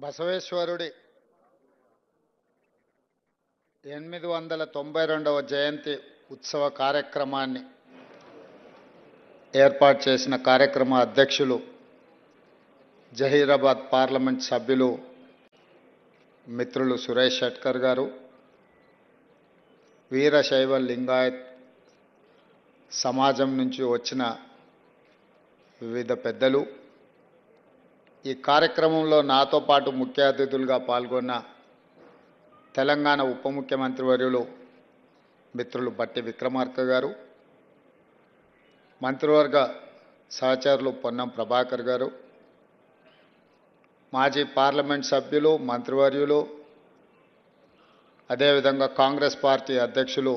బసవేశ్వరుడి 892వ జయంతి ఉత్సవ కార్యక్రమాన్ని ఏర్పాటు చేసిన కార్యక్రమ అధ్యక్షులు జహీరాబాద్ పార్లమెంట్ సభ్యులు మిత్రులు సురేష్ షట్కర్ గారు, వీరశైవ లింగాయత్ సమాజం నుంచి వచ్చిన వివిధ పెద్దలు, ఈ కార్యక్రమంలో నాతో పాటు ముఖ్య అతిథులుగా పాల్గొన్న తెలంగాణ ఉప ముఖ్యమంత్రి వర్యులు మిత్రులు బట్టి విక్రమార్క గారు, మంత్రివర్గ సహచరులు పొన్నం ప్రభాకర్ గారు, మాజీ పార్లమెంట్ సభ్యులు మంత్రివర్యులు, అదేవిధంగా కాంగ్రెస్ పార్టీ అధ్యక్షులు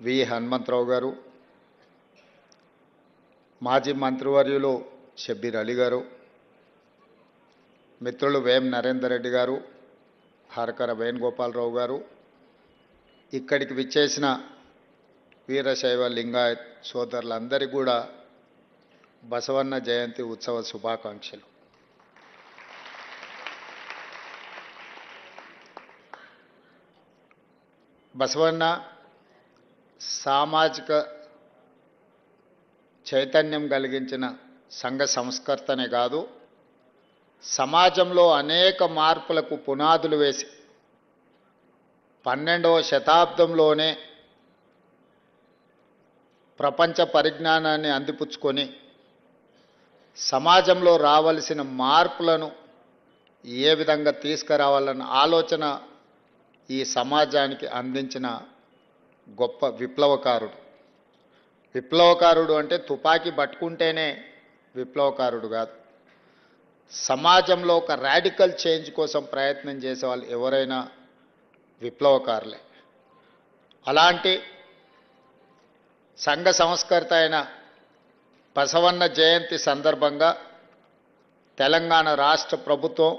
వి హనుమంతరావు గారు, మాజీ మంత్రివర్యులు షబ్బీర్ అలీ గారు, మిత్రులు వేం నరేందర్ రెడ్డి గారు, హరకర వేణుగోపాలరావు గారు, ఇక్కడికి విచ్చేసిన వీరశైవ లింగాయత్ సోదరులందరికీ కూడా బసవన్న జయంతి ఉత్సవ శుభాకాంక్షలు. బసవన్న సామాజిక చైతన్యం కలిగించిన సంఘ సంస్కర్తనే కాదు, సమాజంలో అనేక మార్పులకు పునాదులు వేసి 12వ శతాబ్దంలోనే ప్రపంచ పరిజ్ఞానాన్ని అందిపుచ్చుకొని సమాజంలో రావలసిన మార్పులను ఏ విధంగా తీసుకురావాలన్న ఆలోచన ఈ సమాజానికి అందించిన గొప్ప విప్లవకారుడు. విప్లవకారుడు అంటే తుపాకీ పట్టుకుంటేనే విప్లవకారుడు కాదు, సమాజంలో ఒక రాడికల్ చేంజ్ కోసం ప్రయత్నం చేసేవాళ్ళు ఎవరైనా విప్లవకారులే. అలాంటి సంఘ సంస్కర్త అయిన బసవన్న జయంతి సందర్భంగా తెలంగాణ రాష్ట్ర ప్రభుత్వం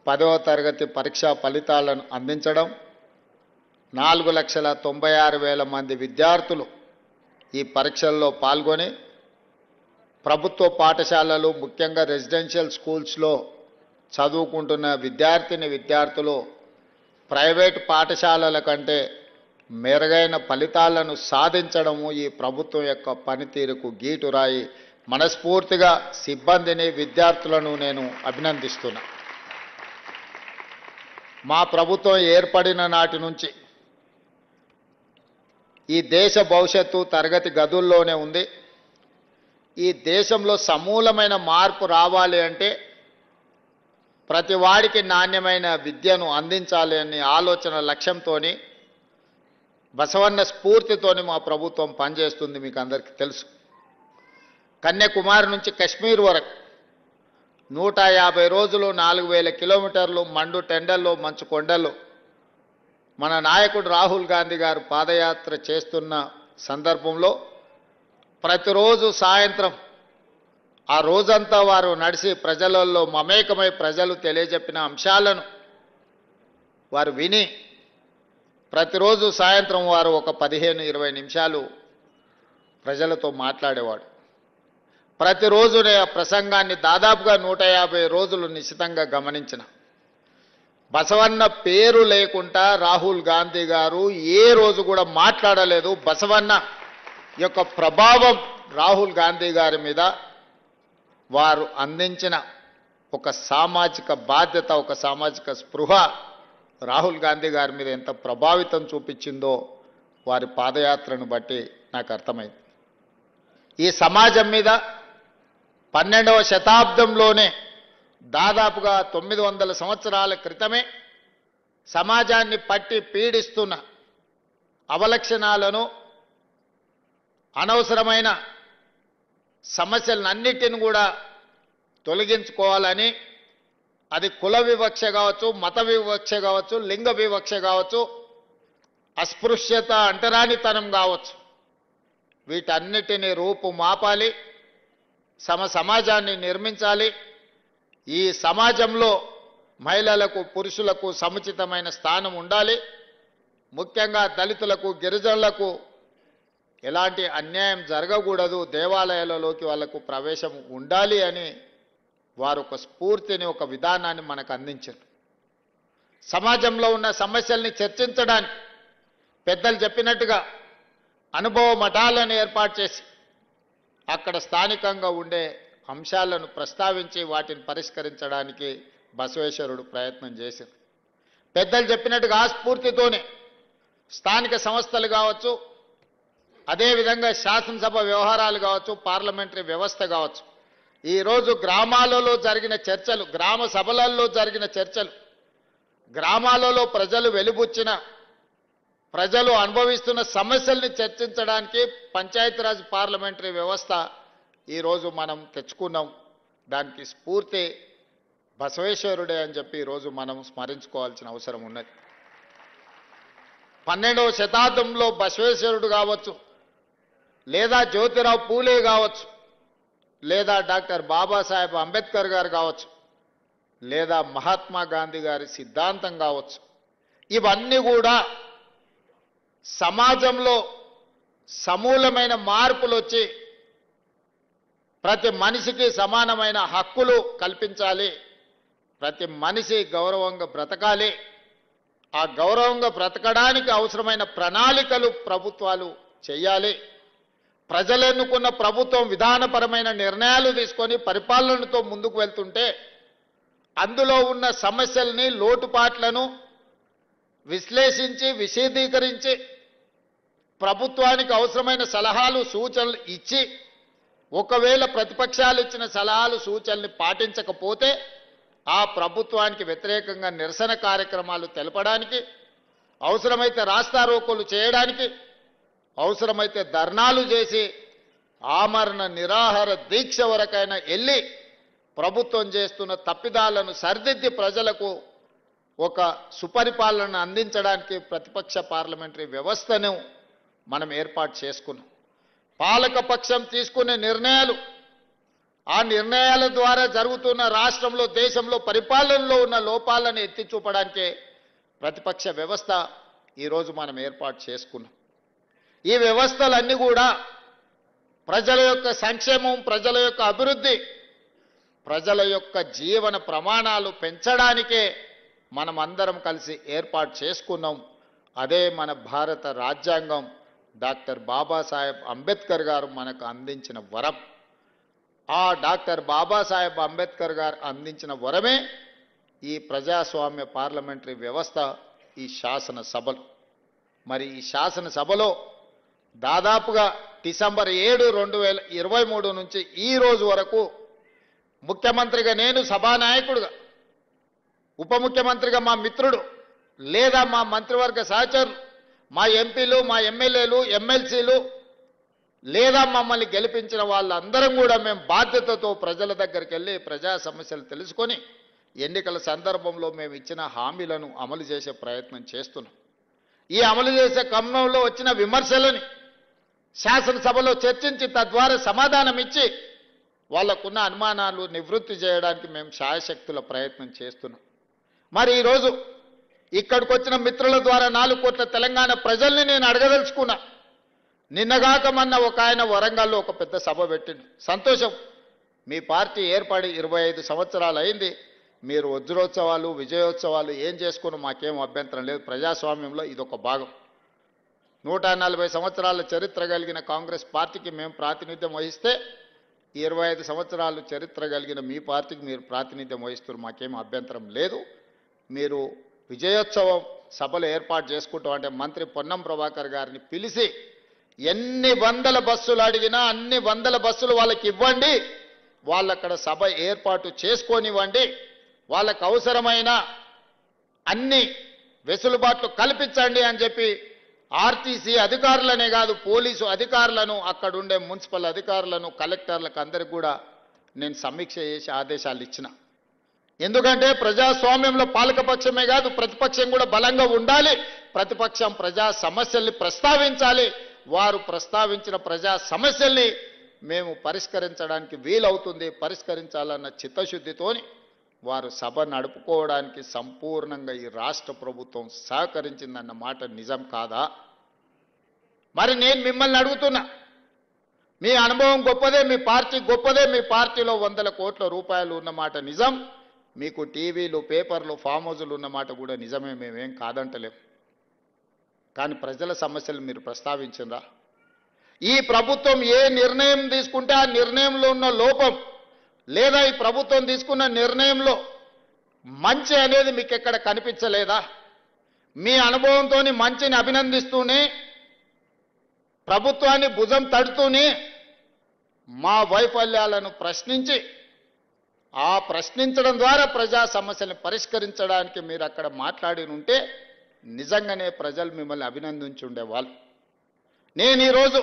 10వ తరగతి పరీక్షా ఫలితాలను అందించడం, 4,96,000 మంది విద్యార్థులు ఈ పరీక్షల్లో పాల్గొని ప్రభుత్వ పాఠశాలలు, ముఖ్యంగా రెసిడెన్షియల్ స్కూల్స్లో చదువుకుంటున్న విద్యార్థులు ప్రైవేటు పాఠశాలల కంటే మెరుగైన ఫలితాలను సాధించడము ఈ ప్రభుత్వం యొక్క పనితీరుకు గీటురాయి. మనస్ఫూర్తిగా సిబ్బందిని, విద్యార్థులను నేను అభినందిస్తున్నా. మా ప్రభుత్వం ఏర్పడిన నాటి నుంచి ఈ దేశ భవిష్యత్తు తరగతి గదుల్లోనే ఉంది. ఈ దేశంలో సమూలమైన మార్పు రావాలి అంటే ప్రతి వాడికి నాణ్యమైన విద్యను అందించాలి అనే ఆలోచన లక్ష్యంతో బసవన్న స్ఫూర్తితోని మా ప్రభుత్వం పనిచేస్తుంది. మీకు అందరికీ తెలుసు, కన్యాకుమారి నుంచి కశ్మీర్ వరకు 150 రోజులు 4,000 కిలోమీటర్లు మండు టెండల్లో, మంచు కొండల్లో మన నాయకుడు రాహుల్ గాంధీ గారు పాదయాత్ర చేస్తున్న సందర్భంలో ప్రతిరోజు సాయంత్రం ఆ రోజంతా వారు నడిచి ప్రజలలో మమేకమై ప్రజలు తెలియజెప్పిన అంశాలను వారు విని ప్రతిరోజు సాయంత్రం వారు ఒక 15-20 నిమిషాలు ప్రజలతో మాట్లాడేవాడు. ప్రతిరోజునే ఆ ప్రసంగాన్ని దాదాపుగా 150 రోజులు నిశితంగా గమనించిన బసవన్న పేరు లేకుండా రాహుల్ గాంధీ గారు ఏ రోజు కూడా మాట్లాడలేదు. బసవన్న యొక్క ప్రభావం రాహుల్ గాంధీ గారి మీద, వారు అందించిన ఒక సామాజిక బాధ్యత, ఒక సామాజిక స్పృహ రాహుల్ గాంధీ గారి మీద ఎంత ప్రభావితం చూపించిందో వారి పాదయాత్రను బట్టి నాకు అర్థమైంది. ఈ సమాజం మీద 12వ శతాబ్దంలోనే దాదాపుగా 900 సంవత్సరాల క్రితమే సమాజాన్ని పట్టి పీడిస్తున్న అవలక్షణాలను, అనవసరమైన సమస్యలన్నిటిని కూడా తొలగించుకోవాలని, అది కుల వివక్ష కావచ్చు, మత వివక్ష కావచ్చు, లింగ వివక్ష కావచ్చు, అస్పృశ్యత, అంటరానితనం కావచ్చు, వీటన్నిటిని రూపుమాపాలి, సమాజాన్ని నిర్మించాలి. ఈ సమాజంలో మహిళలకు, పురుషులకు సముచితమైన స్థానం ఉండాలి. ముఖ్యంగా దళితులకు, గిరిజనులకు ఎలాంటి అన్యాయం జరగకూడదు, దేవాలయాలలోకి వాళ్లకు ప్రవేశం ఉండాలి అని వారు ఒక స్ఫూర్తిని, ఒక విధానాన్ని మనకు అందించారు. సమాజంలో ఉన్న సమస్యల్ని చర్చించడానికి పెద్దలు చెప్పినట్టుగా అనుభవ మఠాలను ఏర్పాటు చేసి అక్కడ స్థానికంగా ఉండే అంశాలను ప్రస్తావించి వాటిని పరిష్కరించడానికి బసవేశ్వరుడు ప్రయత్నం చేశారు. పెద్దలు చెప్పినట్టుగా ఆ స్ఫూర్తితోనే స్థానిక సంస్థలు కావచ్చు, అదేవిధంగా శాసనసభ వ్యవహారాలు కావచ్చు, పార్లమెంటరీ వ్యవస్థ కావచ్చు, ఈరోజు గ్రామాలలో జరిగిన చర్చలు, గ్రామ సభలలో జరిగిన చర్చలు, గ్రామాలలో ప్రజలు వెలిబుచ్చిన, ప్రజలు అనుభవిస్తున్న సమస్యల్ని చర్చించడానికి పంచాయతీరాజ్ పార్లమెంటరీ వ్యవస్థ ఈరోజు మనం తెచ్చుకున్నాం. దానికి స్ఫూర్తి బసవేశ్వరుడే అని చెప్పి ఈరోజు మనం స్మరించుకోవాల్సిన అవసరం ఉన్నది. 12వ శతాబ్దంలో బసవేశ్వరుడు కావచ్చు, లేదా జ్యోతిరావు పూలే కావచ్చు, లేదా డాక్టర్ బాబాసాహెబ్ అంబేద్కర్ గారు కావచ్చు, లేదా మహాత్మా గాంధీ గారి సిద్ధాంతం కావచ్చు, ఇవన్నీ కూడా సమాజంలో సమూలమైన మార్పులు వచ్చి ప్రతి మనిషికి సమానమైన హక్కులు కల్పించాలి, ప్రతి మనిషి గౌరవంగా బ్రతకాలి, ఆ గౌరవంగా బ్రతకడానికి అవసరమైన ప్రణాళికలు ప్రభుత్వాలు చేయాలి, ప్రజలు ఎన్నుకున్న ప్రభుత్వం విధానపరమైన నిర్ణయాలు తీసుకొని పరిపాలనతో ముందుకు వెళ్తుంటే అందులో ఉన్న సమస్యల్ని, లోటుపాట్లను విశ్లేషించి విశదీకరించి ప్రభుత్వానికి అవసరమైన సలహాలు సూచనలు ఇచ్చి, ఒకవేళ ప్రతిపక్షాలు ఇచ్చిన సలహాలు సూచనల్ని పాటించకపోతే ఆ ప్రభుత్వానికి వ్యతిరేకంగా నిరసన కార్యక్రమాలు తెలపడానికి, అవసరమైతే రాస్తారోకోలు చేయడానికి, అవసరమైతే ధర్నాలు చేసి ఆమరణ నిరాహార దీక్ష వరకైనా వెళ్ళి ప్రభుత్వం చేస్తున్న తప్పిదాలను సరిదిద్ది ప్రజలకు ఒక సుపరిపాలన అందించడానికి ప్రతిపక్ష పార్లమెంటరీ వ్యవస్థను మనం ఏర్పాటు చేసుకున్నాం. పాలకపక్షం తీసుకునే నిర్ణయాలు, ఆ నిర్ణయాల ద్వారా జరుగుతున్న రాష్ట్రంలో, దేశంలో పరిపాలనలో ఉన్న లోపాలను ఎత్తి చూపడానికే ప్రతిపక్ష వ్యవస్థ ఈరోజు మనం ఏర్పాటు చేసుకున్నాం. ఈ వ్యవస్థలన్నీ కూడా ప్రజల యొక్క సంక్షేమం, ప్రజల యొక్క అభివృద్ధి, ప్రజల యొక్క జీవన ప్రమాణాలు పెంచడానికే మనం అందరం కలిసి ఏర్పాటు చేసుకున్నాం. అదే మన భారత రాజ్యాంగం, డాక్టర్ బాబాసాహెబ్ అంబేద్కర్ గారు మనకు అందించిన వరం. ఆ డాక్టర్ బాబాసాహెబ్ అంబేద్కర్ గారు అందించిన వరమే ఈ ప్రజాస్వామ్య పార్లమెంటరీ వ్యవస్థ, ఈ శాసనసభలు. మరి ఈ శాసనసభలో దాదాపుగా డిసెంబర్ 7, 2023 నుంచి ఈ రోజు వరకు ముఖ్యమంత్రిగా నేను, సభానాయకుడుగా, ఉప ముఖ్యమంత్రిగా మా మిత్రుడు లేదా మా మంత్రివర్గ సహచరులు, మా ఎంపీలు, మా ఎమ్మెల్యేలు, ఎమ్మెల్సీలు, లేదా మమ్మల్ని గెలిపించిన వాళ్ళందరం కూడా మేము బాధ్యతతో ప్రజల దగ్గరికి వెళ్ళి ప్రజా సమస్యలు తెలుసుకొని ఎన్నికల సందర్భంలో మేము ఇచ్చిన హామీలను అమలు చేసే ప్రయత్నం చేస్తున్నాం. ఈ అమలు చేసే క్రమంలో వచ్చిన విమర్శలని శాసనసభలో చర్చించి తద్వారా సమాధానం ఇచ్చి వాళ్ళకున్న అనుమానాలు నివృత్తి చేయడానికి మేము శాయశక్తుల ప్రయత్నం చేస్తున్నాం. మరి ఈరోజు ఇక్కడికి వచ్చిన మిత్రుల ద్వారా 4 కోట్ల తెలంగాణ ప్రజల్ని నేను అడగదలుచుకున్నా. నిన్నగాక మొన్న ఒక ఆయన వరంగల్లో ఒక పెద్ద సభ పెట్టిండు. సంతోషం, మీ పార్టీ ఏర్పడి 25 సంవత్సరాలు అయింది, మీరు వజ్రోత్సవాలు, విజయోత్సవాలు ఏం చేసుకుని మాకేం అభ్యంతరం లేదు. ప్రజాస్వామ్యంలో ఇదొక భాగం. 140 సంవత్సరాల చరిత్ర కలిగిన కాంగ్రెస్ పార్టీకి మేము ప్రాతినిధ్యం వహిస్తే 25 సంవత్సరాలు చరిత్ర కలిగిన మీ పార్టీకి మీరు ప్రాతినిధ్యం వహిస్తున్నారు, మాకేం అభ్యంతరం లేదు. మీరు విజయోత్సవం సభలు ఏర్పాటు చేసుకుంటాం అంటే మంత్రి పొన్నం ప్రభాకర్ గారిని పిలిచి ఎన్ని వందల బస్సులు అడిగినా అన్ని వందల బస్సులు వాళ్ళకి ఇవ్వండి, వాళ్ళక్కడ సభ ఏర్పాటు చేసుకొనివ్వండి, వాళ్ళకు అవసరమైన అన్ని వెసులుబాట్లు కల్పించండి అని చెప్పి ఆర్టీసీ అధికారులనే కాదు, పోలీసు అధికారులను, అక్కడుండే మున్సిపల్ అధికారులను, కలెక్టర్లకు అందరికి కూడా నేను సమీక్ష చేసి ఆదేశాలు ఇచ్చిన. ఎందుకంటే ప్రజాస్వామ్యంలో పాలకపక్షమే కాదు ప్రతిపక్షం కూడా బలంగా ఉండాలి. ప్రతిపక్షం ప్రజా సమస్యల్ని ప్రస్తావించాలి. వారు ప్రస్తావించిన ప్రజా సమస్యల్ని మేము పరిష్కరించడానికి వీలవుతుంది, పరిష్కరించాలన్న చిత్తశుద్ధితోని వారు సభ నడుపుకోవడానికి సంపూర్ణంగా ఈ రాష్ట్ర ప్రభుత్వం సహకరించిందన్న మాట నిజం కాదా? మరి నేను మిమ్మల్ని అడుగుతున్నా, మీ అనుభవం గొప్పదే, మీ పార్టీ గొప్పదే, మీ పార్టీలో వందల కోట్ల రూపాయలు ఉన్నమాట నిజం, మీకు టీవీలు పేపర్లు ఫామ్ హౌజులు ఉన్నమాట కూడా నిజమే, మేమేం కాదంటలేం. కానీ ప్రజల సమస్యలు మీరు ప్రస్తావించిందా? ఈ ప్రభుత్వం ఏ నిర్ణయం తీసుకుంటే ఆ నిర్ణయంలో ఉన్న లోపం లేదా ఈ ప్రభుత్వం తీసుకున్న నిర్ణయంలో మంచి అనేది మీకు ఎక్కడ కనిపించలేదా? మీ అనుభవంతో మంచిని అభినందిస్తూనే ప్రభుత్వాన్ని భుజం తడుతూనే మా వైఫల్యాలను ప్రశ్నించి ఆ ప్రశ్నించడం ద్వారా ప్రజా సమస్యలను పరిష్కరించడానికి మీరు అక్కడ మాట్లాడి ఉంటే నిజంగానే ప్రజలు మిమ్మల్ని అభినందించి ఉండేవాళ్ళు. నేను ఈరోజు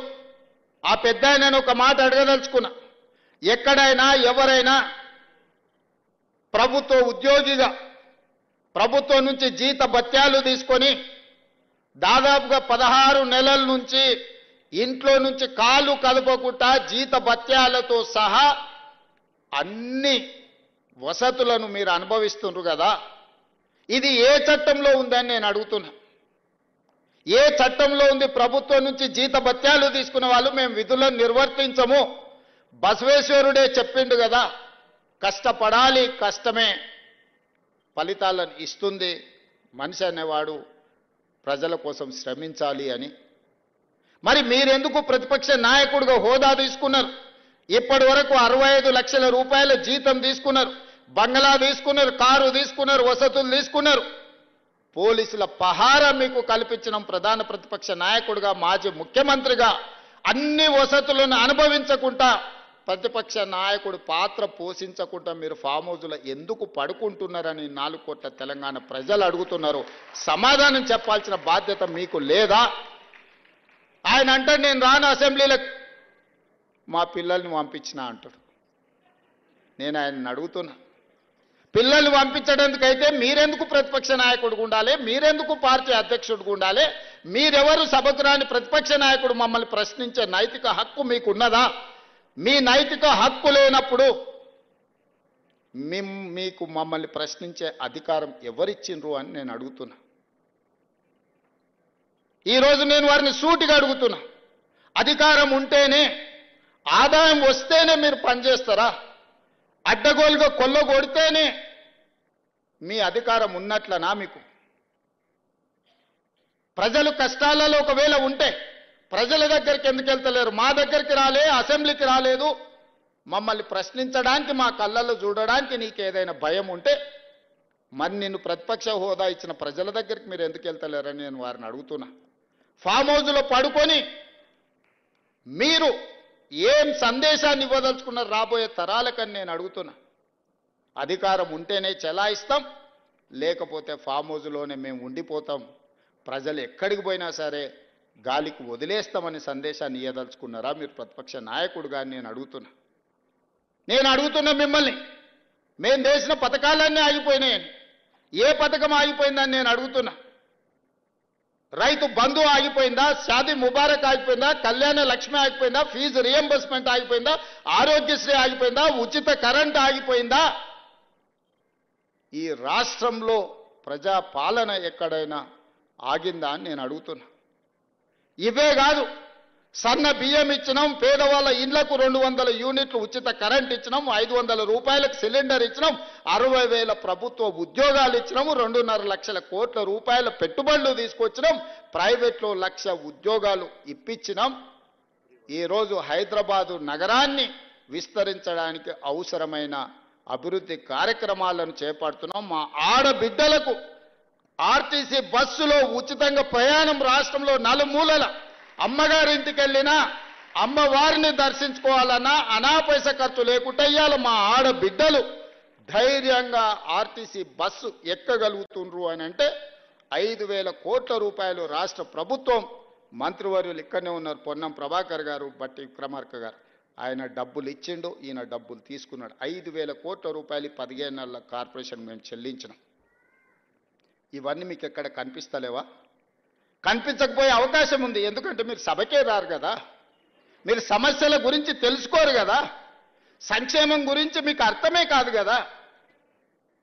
ఆ పెద్ద ఆయనను ఒక మాట అడగదలుచుకున్నా. ఎక్కడైనా ఎవరైనా ప్రభుత్వ ఉద్యోగిగా ప్రభుత్వం నుంచి జీత భత్యాలు తీసుకొని దాదాపుగా 16 నెలల నుంచి ఇంట్లో నుంచి కాలు కదపకుండా జీత భత్యాలతో సహా అన్ని వసతులను మీరు అనుభవిస్తున్నారు కదా, ఇది ఏ చట్టంలో ఉందని నేను అడుగుతున్నా. ఏ చట్టంలో ఉంది? ప్రభుత్వం నుంచి జీత భత్యాలు తీసుకున్న వాళ్ళు మేము విధులను నిర్వర్తించము. బసవేశ్వరుడే చెప్పిండు కదా, కష్టపడాలి, కష్టమే ఫలితాలను ఇస్తుంది, మనిషి అనేవాడు ప్రజల కోసం శ్రమించాలి అని. మరి మీరెందుకు ప్రతిపక్ష నాయకుడిగా హోదా తీసుకున్నారు? ఇప్పటి వరకు 65 లక్షల రూపాయల జీతం తీసుకున్నారు, బంగ్లా తీసుకున్నారు, కారు తీసుకున్నారు, వసతులు తీసుకున్నారు. పోలీసుల పహారా మీకు కల్పించడం ప్రధాన ప్రతిపక్ష నాయకుడిగా, మాజీ ముఖ్యమంత్రిగా అన్ని వసతులను అనుభవించకుండా ప్రతిపక్ష నాయకుడు పాత్ర పోషించకుండా మీరు ఫామ్ హౌజులో ఎందుకు పడుకుంటున్నారని 4 కోట్ల తెలంగాణ ప్రజలు అడుగుతున్నారు. సమాధానం చెప్పాల్సిన బాధ్యత మీకు లేదా? ఆయన అంటాడు నేను రాను అసెంబ్లీలకు, మా పిల్లల్ని పంపించినా అంటాడు. నేను ఆయన్ని అడుగుతున్నా, పిల్లల్ని పంపించడానికైతే మీరెందుకు ప్రతిపక్ష నాయకుడిగా ఉండాలి? మీరెందుకు పార్టీ అధ్యక్షుడిగా ఉండాలి? మీరెవరు సభకు రాని ప్రతిపక్ష నాయకుడు మమ్మల్ని ప్రశ్నించే నైతిక హక్కు మీకున్నదా? మీ నైతిక హక్కు లేనప్పుడు మీకు మమ్మల్ని ప్రశ్నించే అధికారం ఎవరిచ్చిండ్రు అని నేను అడుగుతున్నా. ఈరోజు నేను వారిని సూటిగా అడుగుతున్నా, అధికారం ఉంటేనే ఆదాయం వస్తేనే మీరు పనిచేస్తారా? అడ్డగోలుగా కొల్లగొడితేనే మీ అధికారం ఉన్నట్లనా? మీకు ప్రజలు కష్టాలలో ఒకవేళ ఉంటే ప్రజల దగ్గరికి ఎందుకు వెళ్తలేరు? మా దగ్గరికి రాలే, అసెంబ్లీకి రాలేదు, మమ్మల్ని ప్రశ్నించడానికి మా కళ్ళల్లో చూడడానికి నీకు ఏదైనా భయం ఉంటే మరి నిన్ను ప్రతిపక్ష హోదా ఇచ్చిన ప్రజల దగ్గరికి మీరు ఎందుకు వెళ్తలేరని నేను వారిని అడుగుతున్నా. ఫామ్ హౌజ్లో పడుకొని మీరు ఏం సందేశాన్ని ఇవ్వదలుచుకున్నారు రాబోయే తరాలకని నేను అడుగుతున్నా. అధికారం ఉంటేనే చెలాయిస్తాం, లేకపోతే ఫామ్ హౌజ్లోనే మేము ఉండిపోతాం, ప్రజలు ఎక్కడికి పోయినా సరే గాలికి వదిలేస్తామని సందేశాన్ని ఇవ్వదలుచుకున్నారా మీరు ప్రతిపక్ష నాయకుడుగా నేను అడుగుతున్నా. నేను అడుగుతున్నా మిమ్మల్ని, మేము చేసిన పథకాలన్నీ ఆగిపోయినాయని. ఏ పథకం ఆగిపోయిందని నేను అడుగుతున్నా. రైతు బంధు ఆగిపోయిందా? షాదీ ముబారక్ ఆగిపోయిందా? కళ్యాణ లక్ష్మి ఆగిపోయిందా? ఫీజు రియంబర్స్మెంట్ ఆగిపోయిందా? ఆరోగ్యశ్రీ ఆగిపోయిందా? ఉచిత కరెంట్ ఆగిపోయిందా? ఈ రాష్ట్రంలో ప్రజా పాలన ఎక్కడైనా ఆగిందా అని నేను అడుగుతున్నా. ఇవే కాదు, సన్న బియ్యం ఇచ్చినాం, పేదవాళ్ళ ఇళ్లకు 200 యూనిట్లు ఉచిత కరెంట్ ఇచ్చినాం, 500 రూపాయలకు సిలిండర్ ఇచ్చినాం, 60,000 ప్రభుత్వ ఉద్యోగాలు ఇచ్చినాము, 2.5 లక్షల కోట్ల రూపాయల పెట్టుబడులు తీసుకొచ్చినాం, ప్రైవేట్లో 1,00,000 ఉద్యోగాలు ఇప్పించినాం. ఈరోజు హైదరాబాదు నగరాన్ని విస్తరించడానికి అవసరమైన అభివృద్ధి కార్యక్రమాలను చేపడుతున్నాం. మా ఆడబిడ్డలకు ఆర్టీసీ బస్సులో ఉచితంగా ప్రయాణం రాష్ట్రంలో నలుమూలల అమ్మగారింటికి వెళ్ళినా అమ్మవారిని దర్శించుకోవాలన్నా అనా పైసా ఖర్చు లేకుండా ఇవాళ మా ఆడబిడ్డలు ధైర్యంగా ఆర్టీసీ బస్సు ఎక్కగలుగుతుండ్రు అని అంటే 5,000 కోట్ల రూపాయలు రాష్ట్ర ప్రభుత్వం, మంత్రివర్యులు ఇక్కడనే ఉన్నారు, పొన్నం ప్రభాకర్ గారు, బట్టి విక్రమార్క గారు, ఆయన డబ్బులు ఇచ్చిండు, ఈయన డబ్బులు తీసుకున్నాడు. 5,000 కోట్ల రూపాయలు 15 నెలల కార్పొరేషన్ మేము చెల్లించినాం. ఇవన్నీ మీకు ఎక్కడ కనిపిస్తలేవా? కనిపించకపోయే అవకాశం ఉంది. ఎందుకంటే మీరు సభకే రారు కదా, మీరు సమస్యల గురించి తెలుసుకోరు కదా, సంక్షేమం గురించి మీకు అర్థమే కాదు కదా,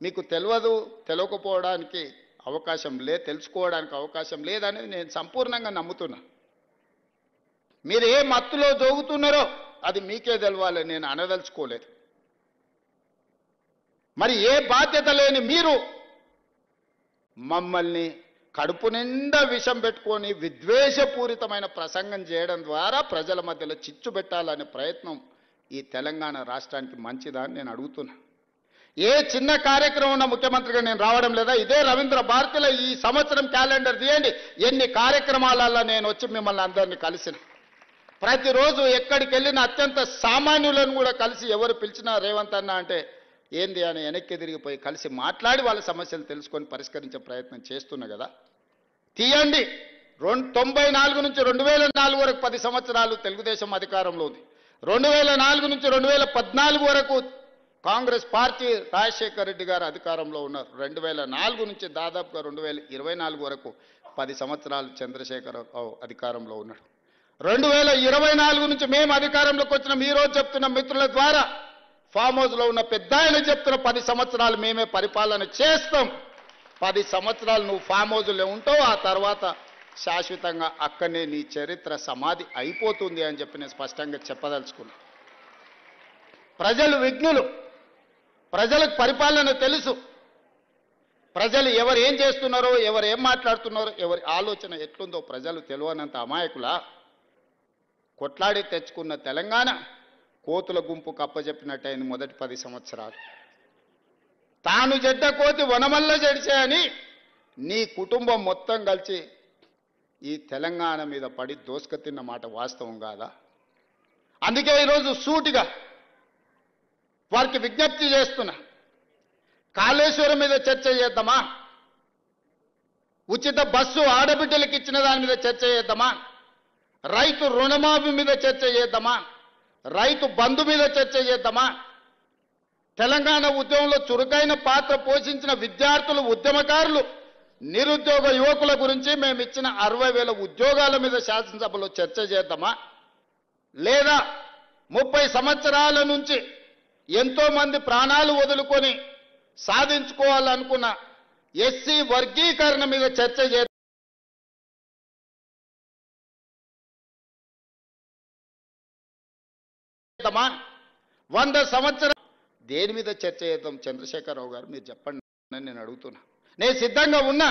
మీకు తెలియకపోవడానికి అవకాశం తెలుసుకోవడానికి అవకాశం లేదనేది నేను సంపూర్ణంగా నమ్ముతున్నా. మీరు ఏ మత్తులో జోగుతున్నారో అది మీకే తెలవాలి, నేను అనదలుచుకోలేదు. మరి ఏ బాధ్యత లేని మీరు మమ్మల్ని కడుపు నిండా విషం పెట్టుకొని విద్వేషపూరితమైన ప్రసంగం చేయడం ద్వారా ప్రజల మధ్యలో చిచ్చు పెట్టాలనే ప్రయత్నం ఈ తెలంగాణ రాష్ట్రానికి మంచిదా అని నేను అడుగుతున్నా. ఏ చిన్న కార్యక్రమం ఉన్న ముఖ్యమంత్రిగా నేను రావడం లేదా? ఇదే రవీంద్ర భారతిలో ఈ సంవత్సరం క్యాలెండర్ తీయండి, ఎన్ని కార్యక్రమాలలో నేను వచ్చి మిమ్మల్ని అందరినీ కలిసిన. ప్రతిరోజు ఎక్కడికి వెళ్ళిన అత్యంత సామాన్యులను కూడా కలిసి ఎవరు పిలిచినా రేవంత్ అన్న అంటే ఏంది అని వెనక్కి తిరిగిపోయి కలిసి మాట్లాడి వాళ్ళ సమస్యలు తెలుసుకొని పరిష్కరించే ప్రయత్నం చేస్తున్నా కదా. తీయండి, 94 నుంచి 2004 వరకు 10 సంవత్సరాలు తెలుగుదేశం అధికారంలో ఉంది. 2004 నుంచి 2014 వరకు కాంగ్రెస్ పార్టీ రాజశేఖర్ రెడ్డి గారు అధికారంలో ఉన్నారు. 2004 నుంచి దాదాపుగా 2024 వరకు 10 సంవత్సరాలు చంద్రశేఖరరావు అధికారంలో ఉన్నాడు. 2024 నుంచి మేము అధికారంలోకి వచ్చిన ఈ రోజు చెప్తున్న మిత్రుల ద్వారా ఫామ్ హౌస్లో ఉన్న పెద్ద ఆయన చెప్తున్న 10 సంవత్సరాలు మేమే పరిపాలన చేస్తాం. 10 సంవత్సరాలు నువ్వు ఫామ్ హౌస్లో ఉంటావు, ఆ తర్వాత శాశ్వతంగా అక్కడనే నీ చరిత్ర సమాధి అయిపోతుంది అని చెప్పి నేను స్పష్టంగా చెప్పదలుచుకున్నా. ప్రజలు విజ్ఞులు, ప్రజలకు పరిపాలన తెలుసు. ప్రజలు ఎవరు ఏం చేస్తున్నారో, ఎవరు ఏం మాట్లాడుతున్నారో, ఎవరి ఆలోచన ఎట్లుందో ప్రజలు తెలియనంత అమాయకులా. కొట్లాడి తెచ్చుకున్న తెలంగాణ కోతుల గుంపు కప్పజెప్పినట్టయింది మొదటి 10 సంవత్సరాలు. తాను జడ్డ కోతి వనమల్ల జడిచే అని నీ కుటుంబం మొత్తం కలిసి ఈ తెలంగాణ మీద పడి దోసుక తిన్న మాట వాస్తవం కాదా? అందుకే ఈరోజు సూటిగా వారికి విజ్ఞప్తి చేస్తున్నా. కాళేశ్వరం మీద చర్చ చేద్దామా? ఉచిత బస్సు ఆడబిడ్డలకు ఇచ్చిన దాని మీద చర్చ చేద్దామా? రైతు రుణమాఫీ మీద చర్చ చేద్దామా? రైతు బంధు మీద చర్చ చేద్దామా? తెలంగాణ ఉద్యమంలో చురుకైన పాత్ర పోషించిన విద్యార్థులు, ఉద్యమకారులు, నిరుద్యోగ యువకుల గురించి మేము ఇచ్చిన 60,000 ఉద్యోగాల మీద శాసనసభలో చర్చ చేద్దామా? లేదా 30 సంవత్సరాల నుంచి ఎంతో మంది ప్రాణాలు వదులుకొని సాధించుకోవాలనుకున్న ఎస్సీ వర్గీకరణ మీద చర్చ చేద్దామా? 100 సంవత్సరాలు దేని మీద చర్చ చేద్దాం? చంద్రశేఖరరావు గారు మీరు చెప్పండి అని నేను అడుగుతున్నా. నేను సిద్ధంగా ఉన్నా.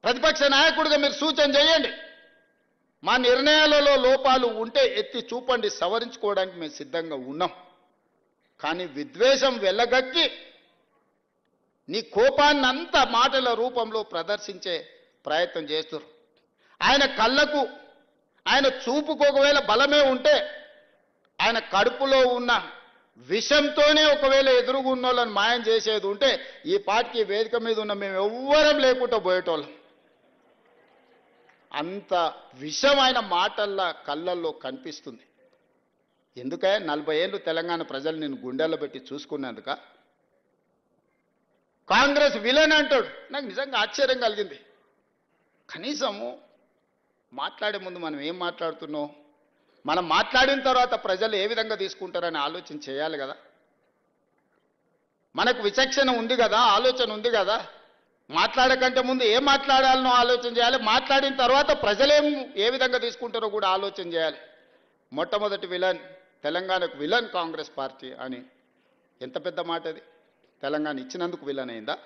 ప్రతిపక్ష నాయకుడిగా మీరు సూచన చేయండి. మా నిర్ణయాలలో లోపాలు ఉంటే ఎత్తి చూపండి, సవరించుకోవడానికి మేము సిద్ధంగా ఉన్నాం. కానీ విద్వేషం వెళ్ళగక్కి నీ కోపాన్నంతా మాటల రూపంలో ప్రదర్శించే ప్రయత్నం చేస్తున్నారు. ఆయన కళ్ళకు, ఆయన చూపుకు ఒకవేళ బలమే ఉంటే ఆయన కడుపులో ఉన్న విషంతోనే ఒకవేళ ఎదురుగున్నోళ్ళని మాయం చేసేది ఉంటే ఈ పార్టీకి వేదిక మీద ఉన్న మేము ఎవ్వరం లేకుండా పోయేటోళ్ళం. అంత విషం ఆయన మాటల్లో కళ్ళల్లో కనిపిస్తుంది. ఎందుకే 40 ఏళ్ళు తెలంగాణ ప్రజలు నేను గుండెల్లో పెట్టి చూసుకున్నందుక? కాంగ్రెస్ విలన్ అంటాడు. నాకు నిజంగా ఆశ్చర్యం కలిగింది. కనీసము మాట్లాడే ముందు మనం ఏం మాట్లాడుతున్నాం, మనం మాట్లాడిన తర్వాత ప్రజలు ఏ విధంగా తీసుకుంటారని ఆలోచన చేయాలి కదా. మనకు విచక్షణ ఉంది కదా, ఆలోచన ఉంది కదా. మాట్లాడకంటే ముందు ఏం మాట్లాడాలనో ఆలోచన చేయాలి, మాట్లాడిన తర్వాత ప్రజలేం ఏ విధంగా తీసుకుంటారో కూడా ఆలోచన చేయాలి. మొట్టమొదటి విలన్ తెలంగాణకు విలన్ కాంగ్రెస్ పార్టీ అని ఎంత పెద్ద మాట అది. తెలంగాణ ఇచ్చినందుకు విలన్ అయిందా?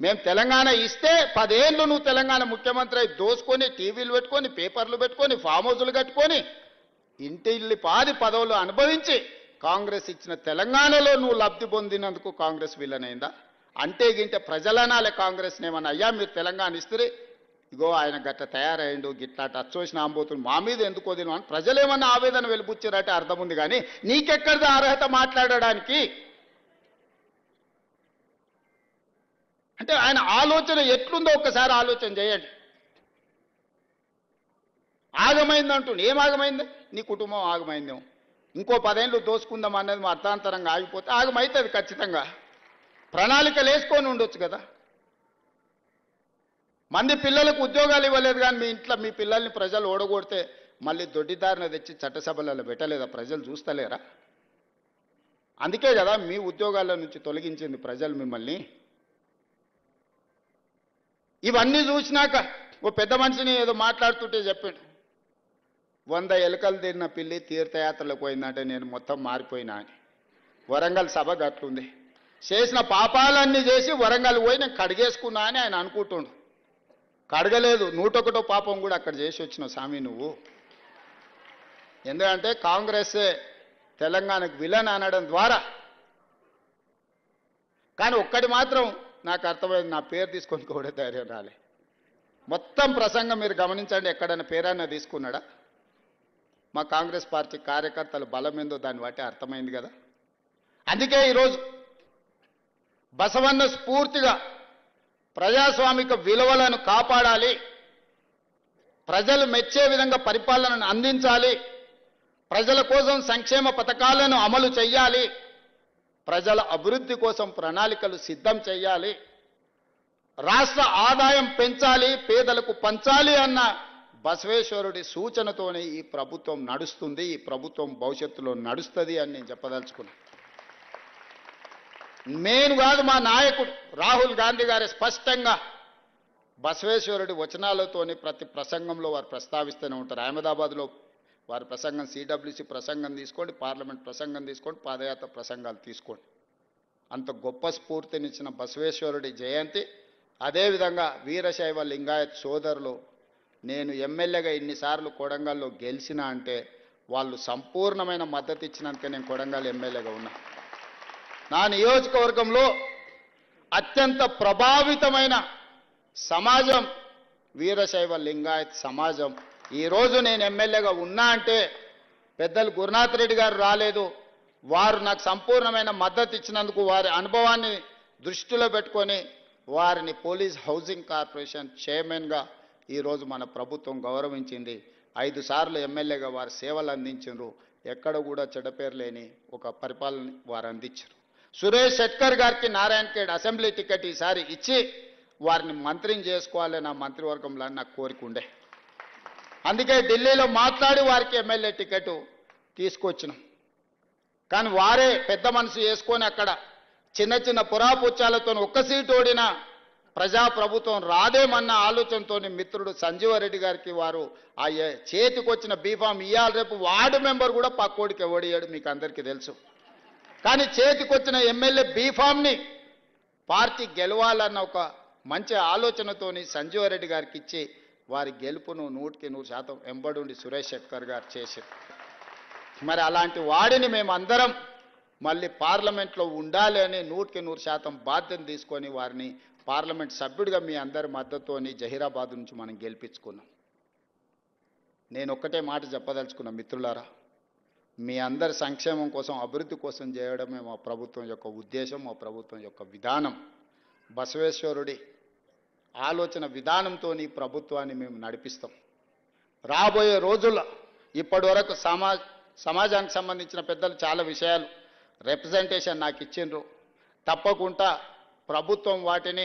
మేము తెలంగాణ ఇస్తే 10 ఏళ్ళు నువ్వు తెలంగాణ ముఖ్యమంత్రి అయి దోసుకొని టీవీలు పెట్టుకొని పేపర్లు పెట్టుకొని ఫామ్ హౌజులు కట్టుకొని ఇంటిల్లి పాది పదవులు అనుభవించి కాంగ్రెస్ ఇచ్చిన తెలంగాణలో నువ్వు లబ్ధి పొందినందుకు కాంగ్రెస్ విలన్ అయిందా? అంటే గింటే ప్రజలనాలే కాంగ్రెస్ ఏమన్నా అయ్యా మీరు తెలంగాణ ఇస్తే ఇగో ఆయన గట్ట తయారయ్యిండు, గిట్లాట అచ్చోసిన ఆంబోతులు మా మీద ఎందుకు వదిలిన అని ప్రజలేమన్నా ఆవేదన వెలిపుచ్చారంటే అర్థం ఉంది. కానీ నీకెక్కడిది అర్హత మాట్లాడడానికి? అంటే ఆయన ఆలోచన ఎట్లుందో ఒక్కసారి ఆలోచన చేయండి. ఆగమైందంటుండే, ఏం ఆగమైంది? నీ కుటుంబం ఆగమైందేమో. ఇంకో 10 ఏళ్ళు దోసుకుందాం అనేది మా అర్థాంతరంగా ఆగిపోతే ఆగమవుతుంది ఖచ్చితంగా. ప్రణాళికలు వేసుకొని ఉండొచ్చు కదా. మంది పిల్లలకు ఉద్యోగాలు ఇవ్వలేదు కానీ మీ ఇంట్లో మీ పిల్లల్ని ప్రజలు ఓడగొడితే మళ్ళీ దొడ్డిదారిన తెచ్చి చట్టసభలలో పెట్టలేదా? ప్రజలు చూస్తలేరా? అందుకే కదా మీ ఉద్యోగాల నుంచి తొలగించింది ప్రజలు మిమ్మల్ని. ఇవన్నీ చూసినాక ఓ పెద్ద మనిషిని ఏదో మాట్లాడుతుంటే చెప్పాడు, 100 ఎలుకలు తిన్న పిల్లి తీర్థయాత్రలకు పోయిందంటే నేను మొత్తం మారిపోయినా అని. వరంగల్ సభ గట్లుంది. చేసిన పాపాలన్నీ చేసి వరంగల్ పోయి నేను కడిగేసుకున్నా అని ఆయన అనుకుంటుండు. కడగలేదు, 101 పాపం కూడా అక్కడ చేసి వచ్చిన స్వామి నువ్వు. ఎందుకంటే కాంగ్రెస్ తెలంగాణకు విలన్ అనడం ద్వారా. కానీ ఒక్కటి మాత్రం నాకు అర్థమైంది, నా పేరు తీసుకొని కూడా ధైర్యం రాలే. మొత్తం ప్రసంగం మీరు గమనించండి, ఎక్కడైనా పేరైనా తీసుకున్నాడా? మా కాంగ్రెస్ పార్టీ కార్యకర్తల బలం ఏందో దాన్ని బట్టి అర్థమైంది కదా. అందుకే ఈరోజు బసవన్న స్ఫూర్తిగా ప్రజాస్వామిక విలువలను కాపాడాలి, ప్రజలు మెచ్చే విధంగా పరిపాలనను అందించాలి, ప్రజల కోసం సంక్షేమ పథకాలను అమలు చేయాలి, ప్రజల అభివృద్ధి కోసం ప్రణాళికలు సిద్ధం చేయాలి, రాష్ట్ర ఆదాయం పెంచాలి, పేదలకు పంచాలి అన్న బసవేశ్వరుడి సూచనతోనే ఈ ప్రభుత్వం నడుస్తుంది. ఈ ప్రభుత్వం భవిష్యత్తులో నడుస్తుంది అని నేను చెప్పదలుచుకున్నాను. నేను కాదు, మా నాయకుడు రాహుల్ గాంధీ గారి స్పష్టంగా బసవేశ్వరుడి వచనాలతోని ప్రతి ప్రసంగంలో వారు ప్రస్తావిస్తూనే ఉంటారు. అహ్మదాబాద్లో వారి ప్రసంగం, సిడబ్ల్యూసి ప్రసంగం తీసుకోండి, పార్లమెంట్ ప్రసంగం తీసుకోండి, పాదయాత్ర ప్రసంగాలు తీసుకోండి. అంత గొప్ప స్ఫూర్తినిచ్చిన బసవేశ్వరుడి జయంతి. అదేవిధంగా వీరశైవ లింగాయత్ సోదరులు, నేను ఎమ్మెల్యేగా ఇన్నిసార్లు కొడంగల్లో గెలిచినా అంటే వాళ్ళు సంపూర్ణమైన మద్దతు ఇచ్చినందుకే నేను కొడంగల్ ఎమ్మెల్యేగా ఉన్నా. నా నియోజకవర్గంలో అత్యంత ప్రభావితమైన సమాజం వీరశైవ లింగాయత్ సమాజం. ఈరోజు నేను ఎమ్మెల్యేగా ఉన్నా అంటే పెద్దలు గురునాథ్ రెడ్డి గారు రాలేదు, వారు నాకు సంపూర్ణమైన మద్దతు ఇచ్చినందుకు వారి అనుభవాన్ని దృష్టిలో పెట్టుకొని వారిని పోలీస్ హౌసింగ్ కార్పొరేషన్ చైర్మన్గా ఈరోజు మన ప్రభుత్వం గౌరవించింది. 5 సార్లు ఎమ్మెల్యేగా వారు సేవలు అందించారు. ఎక్కడ కూడా చెడ్డపేరు లేని ఒక పరిపాలన వారు అందించారు. సురేష్ శెట్కర్ గారికి నారాయణఖేడ్ అసెంబ్లీ టికెట్ ఈసారి ఇచ్చి వారిని మంత్రిని చేసుకోవాలి నా మంత్రివర్గంలో నాకు కోరిక ఉండే. అందుకే ఢిల్లీలో మాట్లాడి వారికి ఎమ్మెల్యే టికెట్ తీసుకొచ్చినాం. కానీ వారే పెద్ద మనసు చేసుకొని అక్కడ చిన్న చిన్న పురాపుచ్చాలతో ఒక్క సీటు ఓడిన ప్రజాప్రభుత్వం రాదేమన్న ఆలోచనతో మిత్రుడు సంజీవరెడ్డి గారికి వారు ఆ చేతికొచ్చిన బీఫామ్ ఇయ్యాలి, రేపు వార్డు మెంబర్ కూడా పక్కోడికి ఎవడియాడు మీకు అందరికీ తెలుసు. కానీ చేతికొచ్చిన ఎమ్మెల్యే బీఫామ్ని పార్టీ గెలవాలన్న ఒక మంచి ఆలోచనతోని సంజీవరెడ్డి గారికి ఇచ్చి వారి గెలుపును 100% ఎంబడుండి సురేష్ శెట్కర్ గారు చేశారు. మరి అలాంటి వాడిని మేమందరం మళ్ళీ పార్లమెంట్లో ఉండాలి అని 100% బాధ్యత తీసుకొని వారిని పార్లమెంట్ సభ్యుడిగా మీ అందరి మద్దతుతోని జహీరాబాద్ నుంచి మనం గెలిపించుకున్నాం. నేను ఒక్కటే మాట చెప్పదలుచుకున్నా మిత్రులారా, మీ అందరి సంక్షేమం కోసం, అభివృద్ధి కోసం చేయడమే మా ప్రభుత్వం యొక్క ఉద్దేశం, మా ప్రభుత్వం యొక్క విధానం. బసవేశ్వరుడి ఆలోచన విధానంతో ఈ ప్రభుత్వాన్ని మేము నడిపిస్తాం. రాబోయే రోజుల్లో ఇప్పటి వరకు సమాజానికి సంబంధించిన పెద్దలు చాలా విషయాలు రిప్రజెంటేషన్ నాకు ఇచ్చిండ్రు. తప్పకుండా ప్రభుత్వం వాటిని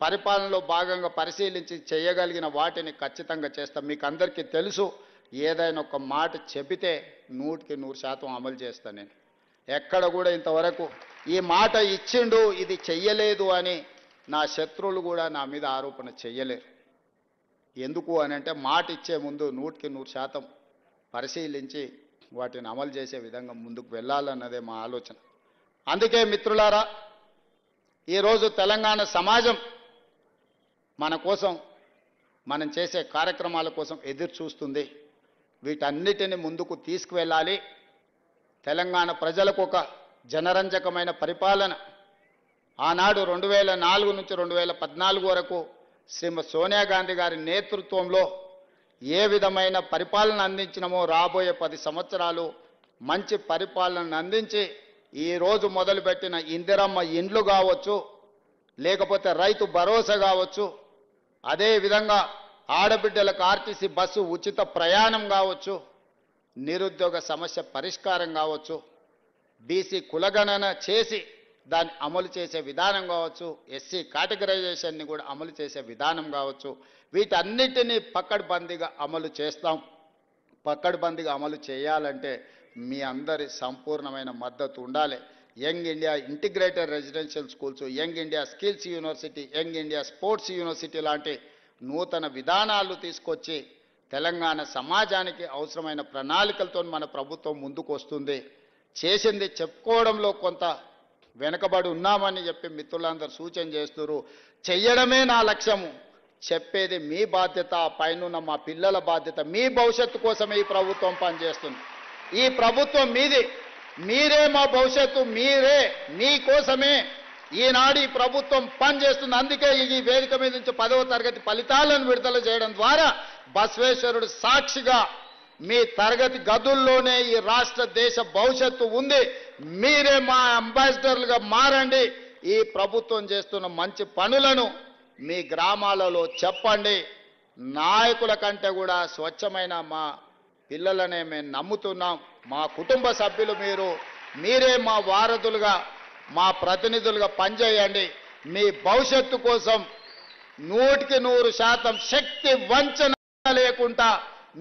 పరిపాలనలో భాగంగా పరిశీలించి చేయగలిగిన వాటిని ఖచ్చితంగా చేస్తాం. మీకు అందరికీ తెలుసు, ఏదైనా ఒక మాట చెబితే 100% అమలు చేస్తాను. నేను ఎక్కడ కూడా ఇంతవరకు ఈ మాట ఇచ్చిండు ఇది చెయ్యలేదు అని నా శత్రువులు కూడా నా మీద ఆరోపణ చెయ్యలేరు. ఎందుకు అని అంటే మాట ఇచ్చే ముందు 100% పరిశీలించి వాటిని అమలు చేసే విధంగా ముందుకు వెళ్ళాలన్నదే మా ఆలోచన. అందుకే మిత్రులారా, ఈరోజు తెలంగాణ సమాజం మన కోసం, మనం చేసే కార్యక్రమాల కోసం ఎదురు చూస్తుంది. వీటన్నిటిని ముందుకు తీసుకువెళ్ళాలి. తెలంగాణ ప్రజలకు ఒక జనరంజకమైన పరిపాలన ఆనాడు 2004 నుంచి 2014 వరకు శ్రీమతి సోనియా గాంధీ గారి నేతృత్వంలో ఏ విధమైన పరిపాలన అందించినమో రాబోయే 10 సంవత్సరాలు మంచి పరిపాలనను అందించి ఈరోజు మొదలుపెట్టిన ఇందిరమ్మ ఇండ్లు కావచ్చు, లేకపోతే రైతు భరోసా కావచ్చు, అదేవిధంగా ఆడబిడ్డలకు ఆర్టీసీ బస్సు ఉచిత ప్రయాణం కావచ్చు, నిరుద్యోగ సమస్య పరిష్కారం కావచ్చు, బీసీ కులగణన చేసి దాన్ని అమలు చేసే విధానం కావచ్చు, ఎస్సీ కేటగరైజేషన్ని కూడా అమలు చేసే విధానం కావచ్చు, వీటన్నిటినీ పకడ్బందీగా అమలు చేస్తాం. పకడ్బందీగా అమలు చేయాలంటే మీ అందరి సంపూర్ణమైన మద్దతు ఉండాలి. Young India integrated residential schools, young India skills university, young India sports university లాంటి నూతన విధానాలు తీసుకొచ్చి తెలంగాణ సమాజానికి అవసరమైన ప్రణాళికలతో మన ప్రభుత్వం ముందుకు వస్తుంది. చేసింది చెప్పుకోవడంలో కొంత వెనకబడి ఉన్నామని చెప్పి మిత్రులందరూ సూచన చేస్తున్నారు. చెయ్యడమే నా లక్ష్యము, చెప్పేది మీ బాధ్యత, పైనున్న మా పిల్లల బాధ్యత. మీ భవిష్యత్తు కోసమే ఈ ప్రభుత్వం పనిచేస్తుంది. ఈ ప్రభుత్వం మీది, మీరే మా భవిష్యత్తు, మీరే, మీకోసమే ఈనాడు ఈ ప్రభుత్వం పనిచేస్తుంది. అందుకే ఈ వేదిక మీద నుంచి 10వ తరగతి ఫలితాలను విడుదల చేయడం ద్వారా బసవేశ్వరుడు సాక్షిగా మీ తరగతి గదుల్లోనే ఈ రాష్ట్ర దేశ భవిష్యత్తు ఉంది. మీరే మా అంబాసిడర్లుగా మారండి. ఈ ప్రభుత్వం చేస్తున్న మంచి పనులను మీ గ్రామాలలో చెప్పండి. నాయకుల కంటే కూడా స్వచ్ఛమైన మా పిల్లలనే మేము నమ్ముతున్నాం. మా కుటుంబ సభ్యులు మీరే మా వారధులుగా, మా ప్రతినిధులుగా పనిచేయండి. మీ భవిష్యత్తు కోసం 100% శక్తి వంచన లేకుండా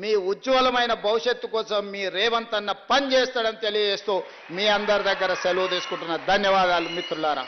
మీ ఉజ్వలమైన భవిష్యత్తు కోసం మీ రేవంత్ అన్న పని చేస్తాడని తెలియజేస్తూ మీ అందరి దగ్గర సెలవు తీసుకుంటున్న ధన్యవాదాలు మిత్రులారా.